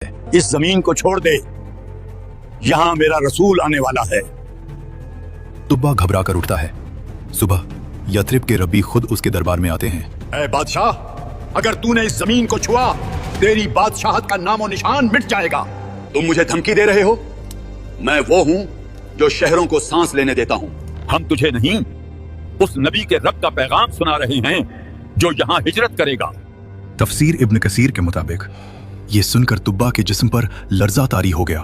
इस जमीन को छोड़ दे, यहाँ मेरा रसूल आने वाला है। तुब्बा घबरा कर उठता है। सुबह यथरिब के रब्बी खुद उसके दरबार में आते हैं। ऐ बादशाह, अगर तूने इस जमीन को छुआ, तेरी बादशाहत का नामो निशान मिट जाएगा। तुम मुझे धमकी दे रहे हो? मैं वो हूँ जो शहरों को सांस लेने देता हूँ। हम तुझे नहीं, उस नबी के रब का पैगाम सुना रहे हैं जो यहाँ हिजरत करेगा। तफसीर इब्न कसीर के मुताबिक ये सुनकर तुब्बा के जिस्म पर लर्जा तारी हो गया।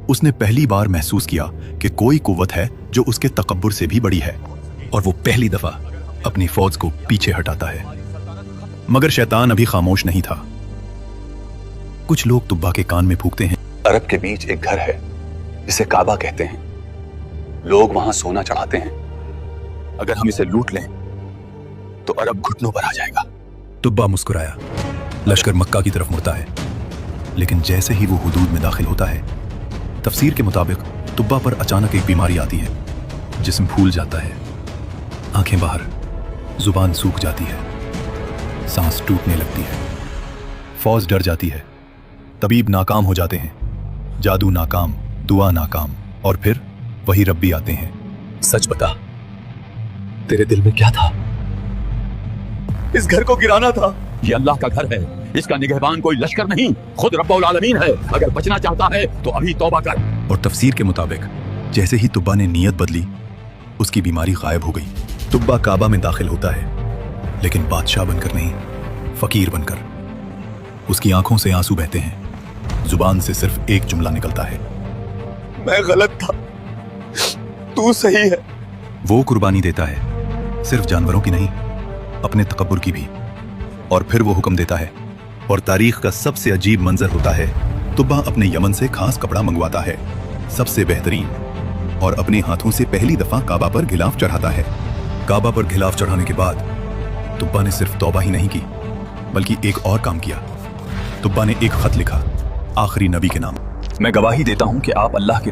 उसने पहली बार महसूस किया कि कोई कुव्वत है जो उसके तकब्बुर से भी बड़ी है, और वो पहली दफा अपनी फौज को पीछे हटाता है। मगर शैतान अभी खामोश नहीं था। कुछ लोग तुब्बा के कान में फूंकते हैं। अरब के बीच एक घर है जिसे काबा कहते हैं। लोग वहां सोना चढ़ाते हैं। अगर हम इसे लूट लें तो अरब घुटनों पर आ जाएगा। तुब्बा मुस्कुराया। लश्कर मक्का की तरफ मुड़ता है, लेकिन जैसे ही वो हुदूद में दाखिल होता है, तफसीर के मुताबिक तुब्बा पर अचानक एक बीमारी आती है। जिस्म फूल जाता है, आंखें बाहर, जुबान सूख जाती है, सांस टूटने लगती है। फौज डर जाती है, तबीब नाकाम हो जाते हैं, जादू नाकाम, दुआ नाकाम, और फिर वही रब्बी आते हैं। सच बता, तेरे दिल में क्या था? इस घर को गिराना था। ये अल्लाह का घर है, इसका निगहबान कोई लश्कर नहीं, खुद रब्बुल आलमीन है। अगर बचना चाहता है तो अभी तौबा कर। और तफसीर के मुताबिक जैसे ही तुब्बा ने नीयत बदली, उसकी बीमारी गायब हो गई। तुब्बा काबा में दाखिल होता है, लेकिन बादशाह बनकर नहीं, फकीर बनकर। उसकी आंखों से आंसू बहते हैं, जुबान से सिर्फ एक जुमला निकलता है, मैं गलत था, तू सही है। वो कुर्बानी देता है, सिर्फ जानवरों की नहीं, अपने तकब्बुर की भी। और फिर वो हुक्म देता है, और तारीख का सबसे अजीब मंजर होता है, तुब्बा अपने यमन से खास कपड़ा मंगवाता है, सबसे बेहतरीन, और अपने हाथों से पहली दफा काबा पर गिलाफ चढ़ाता है। काबा पर गिलाफ चढ़ाने के बाद तुब्बा ने सिर्फ तौबा ही नहीं की, बल्कि एक और काम किया। तुब्बा ने एक खत लिखा आखिरी नबी के नाम। मैं गवाही देता हूं कि आप अल्लाह की